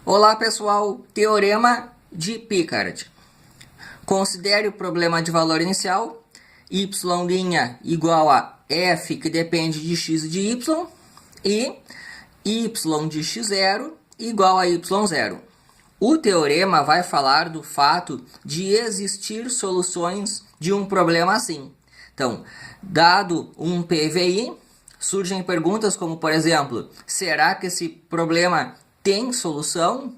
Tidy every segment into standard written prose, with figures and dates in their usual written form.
Olá pessoal, Teorema de Picard. Considere o problema de valor inicial, y' igual a f que depende de x e de y, e y de x0 igual a y0. O teorema vai falar do fato de existir soluções de um problema assim. Então, dado um PVI, surgem perguntas como, por exemplo, será que esse problema tem solução?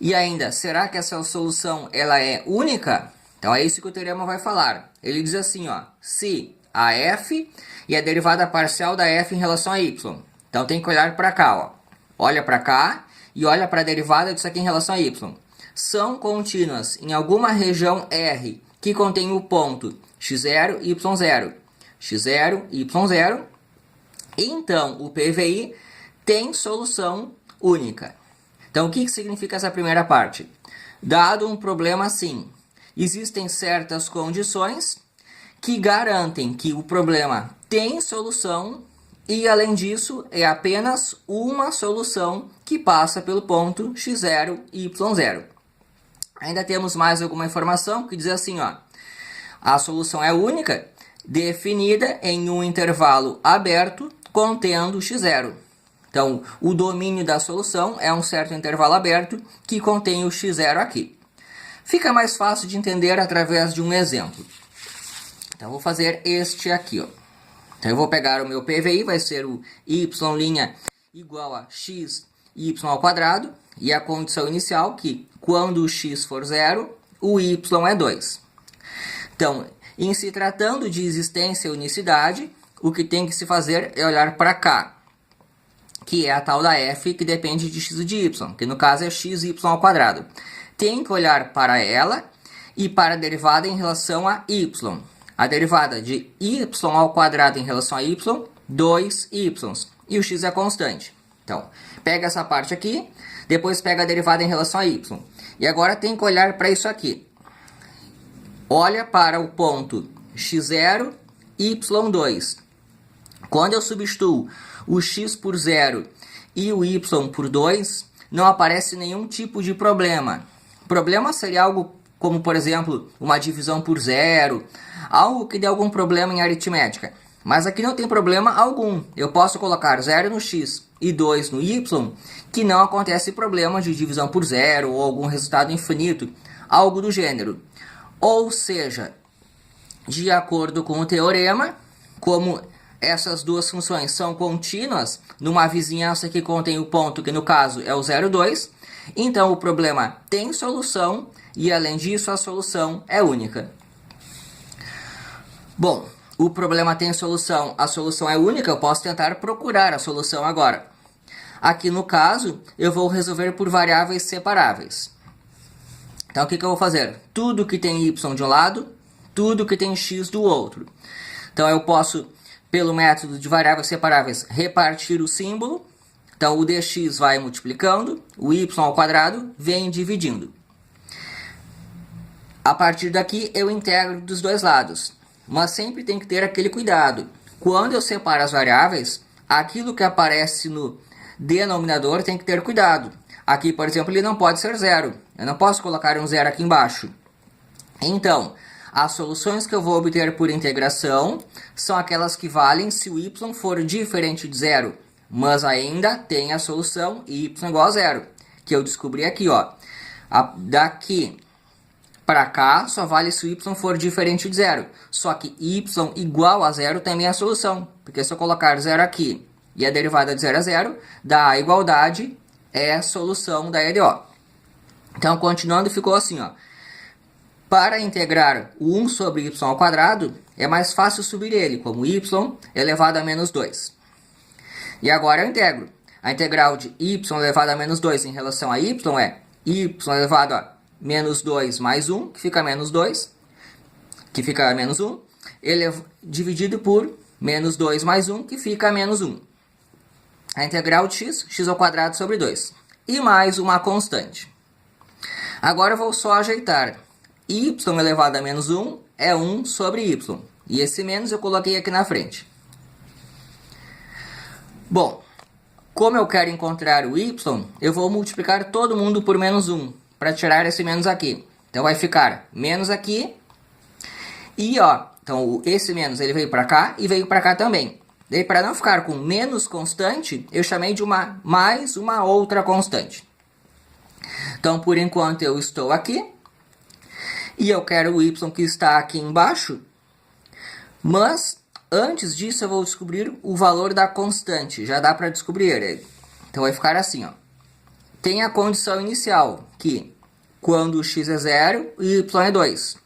E ainda, será que essa solução ela é única? Então é isso que o teorema vai falar. Ele diz assim, ó, se a f e a derivada parcial da f em relação a y. Então tem que olhar para cá, ó. Olha para cá e olha para a derivada disso aqui em relação a y. São contínuas em alguma região R que contém o ponto x0, y0, x0, y0. Então o PVI tem solução única. Então, o que significa essa primeira parte? Dado um problema assim, existem certas condições que garantem que o problema tem solução e, além disso, é apenas uma solução que passa pelo ponto x0 e y0. Ainda temos mais alguma informação que diz assim, ó, a solução é única, definida em um intervalo aberto contendo x0. Então, o domínio da solução é um certo intervalo aberto que contém o x0 aqui. Fica mais fácil de entender através de um exemplo. Então, vou fazer este aqui, ó. Então, eu vou pegar o meu PVI, vai ser o y' igual a x y ao quadrado, e a condição inicial que, quando o x for 0, o y é 2. Então, em se tratando de existência e unicidade, o que tem que se fazer é olhar para cá, que é a tal da f que depende de x e de y, que no caso é x y ao quadrado. Tem que olhar para ela e para a derivada em relação a y. A derivada de y ao quadrado em relação a y, 2y, e o x é constante. Então, pega essa parte aqui, depois pega a derivada em relação a y. E agora tem que olhar para isso aqui. Olha para o ponto x0, y2. Quando eu substituo o x por 0 e o y por 2, não aparece nenhum tipo de problema. Problema seria algo como, por exemplo, uma divisão por 0, algo que dê algum problema em aritmética. Mas aqui não tem problema algum. Eu posso colocar 0 no x e 2 no y, que não acontece problema de divisão por 0 ou algum resultado infinito, algo do gênero. Ou seja, de acordo com o teorema, como essas duas funções são contínuas numa vizinhança que contém o ponto, que no caso é o 0, 2. Então o problema tem solução e, além disso, a solução é única. Bom, o problema tem solução, a solução é única, eu posso tentar procurar a solução agora. Aqui no caso, eu vou resolver por variáveis separáveis. Então o que eu vou fazer? Tudo que tem y de um lado, tudo que tem x do outro. Então eu posso, pelo método de variáveis separáveis, repartir o símbolo. Então, o dx vai multiplicando, o y ao quadrado vem dividindo. A partir daqui, eu integro dos dois lados. Mas sempre tem que ter aquele cuidado. Quando eu separo as variáveis, aquilo que aparece no denominador tem que ter cuidado. Aqui, por exemplo, ele não pode ser 0. Eu não posso colocar um 0 aqui embaixo. Então, as soluções que eu vou obter por integração são aquelas que valem se o y for diferente de 0, mas ainda tem a solução y igual a 0, que eu descobri aqui, ó. Daqui para cá só vale se o y for diferente de 0, só que y igual a 0 também é a solução, porque se eu colocar 0 aqui e a derivada de 0 a 0, dá a igualdade, é a solução da EDO. Então, continuando, ficou assim, ó. Para integrar o 1 sobre y ao quadrado, é mais fácil subir ele, como y elevado a menos 2. E agora eu integro. A integral de y elevado a menos 2 em relação a y é y elevado a menos 2 mais 1, que fica menos 2, que fica menos 1, dividido por menos 2 mais 1, que fica menos 1. A integral de x ao quadrado sobre 2. E mais uma constante. Agora eu vou só ajeitar. Y elevado a menos 1 é 1 sobre y. E esse menos eu coloquei aqui na frente. Bom, Como eu quero encontrar o y, eu vou multiplicar todo mundo por menos 1, para tirar esse menos aqui. Então vai ficar menos aqui, e ó, então esse menos ele veio para cá e veio para cá também. Daí para não ficar com menos constante, eu chamei de mais uma outra constante. Então por enquanto eu estou aqui, e eu quero o y que está aqui embaixo, mas antes disso eu vou descobrir o valor da constante, já dá para descobrir ele. Então vai ficar assim, ó. Tem a condição inicial, que quando o x é 0, o y é 2.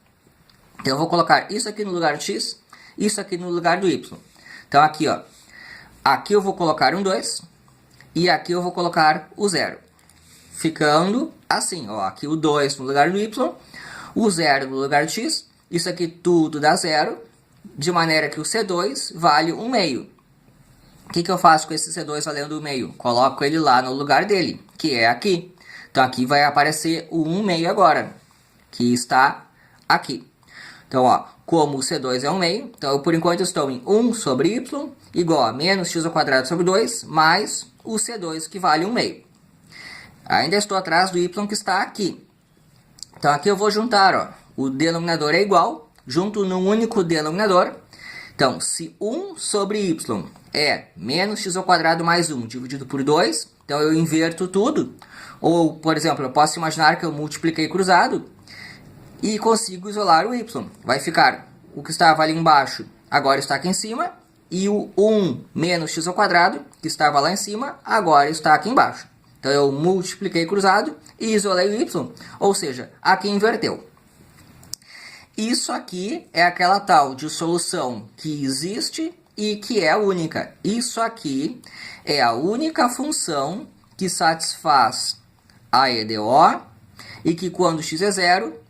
Então eu vou colocar isso aqui no lugar do x, isso aqui no lugar do y. Então aqui, ó, aqui eu vou colocar um 2 e aqui eu vou colocar o 0. Ficando assim, ó, aqui o 2 no lugar do y, o 0 no lugar do x, isso aqui tudo dá 0, de maneira que o C2 vale 1 meio. O que eu faço com esse C2 valendo 1 meio? Coloco ele lá no lugar dele, que é aqui. Então aqui vai aparecer o 1 meio agora, que está aqui. Então, ó, como o C2 é 1 meio, então eu, por enquanto estou em 1 sobre y igual a menos x ao quadrado sobre 2 mais o C2 que vale 1 meio. Ainda estou atrás do y que está aqui. Então aqui eu vou juntar, ó, o denominador é igual, junto num único denominador. Então se 1 sobre y é menos x ao quadrado mais 1 dividido por 2, então eu inverto tudo. Ou, por exemplo, eu posso imaginar que eu multipliquei cruzado e consigo isolar o y. Vai ficar o que estava ali embaixo, agora está aqui em cima, e o 1 menos x ao quadrado, que estava lá em cima, agora está aqui embaixo. Então eu multipliquei cruzado e isolei o y, ou seja, aqui inverteu. Isso aqui é aquela tal de solução que existe e que é única. Isso aqui é a única função que satisfaz a EDO e que quando x é 0,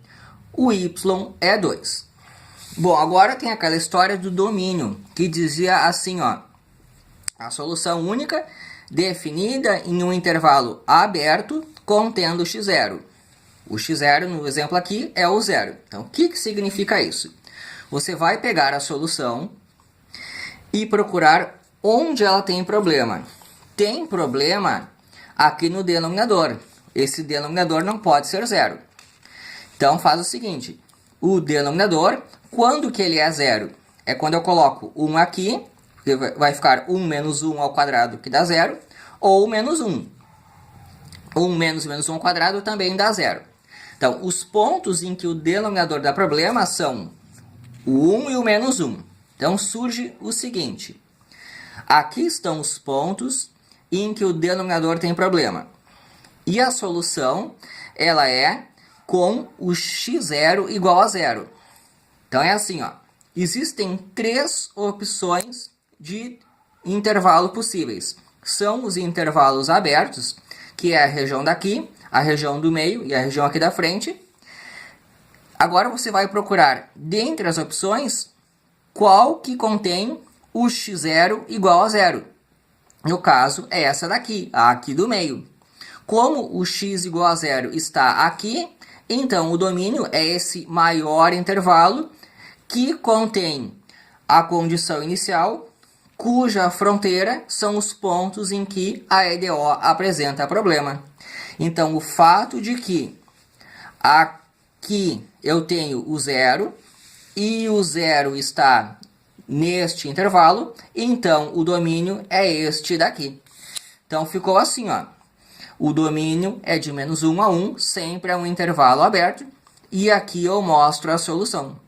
o y é 2. Bom, agora tem aquela história do domínio, que dizia assim, ó, a solução única definida em um intervalo aberto contendo x0. O x0, no exemplo aqui, é o 0. Então, o que significa isso? Você vai pegar a solução e procurar onde ela tem problema. Tem problema aqui no denominador. Esse denominador não pode ser 0. Então, faz o seguinte. O denominador, quando que ele é 0? É quando eu coloco 1 aqui, porque vai ficar 1 menos 1 ao quadrado, que dá 0, ou menos 1. 1 menos 1 ao quadrado também dá 0. Então, os pontos em que o denominador dá problema são o 1 e o menos 1. Então, surge o seguinte. Aqui estão os pontos em que o denominador tem problema. E a solução, ela é com o x0 igual a 0. Então, é assim, ó. Existem 3 opções de intervalo possíveis. São os intervalos abertos, que é a região daqui, a região do meio e a região aqui da frente. Agora você vai procurar, dentre as opções, qual que contém o x0 igual a 0. No caso, é essa daqui, a aqui do meio. Como o x igual a 0 está aqui, então o domínio é esse maior intervalo que contém a condição inicial, cuja fronteira são os pontos em que a EDO apresenta problema. Então, o fato de que aqui eu tenho o 0 e o 0 está neste intervalo, então o domínio é este daqui. Então, ficou assim, ó. O domínio é de menos 1 a 1, sempre é um intervalo aberto, e aqui eu mostro a solução.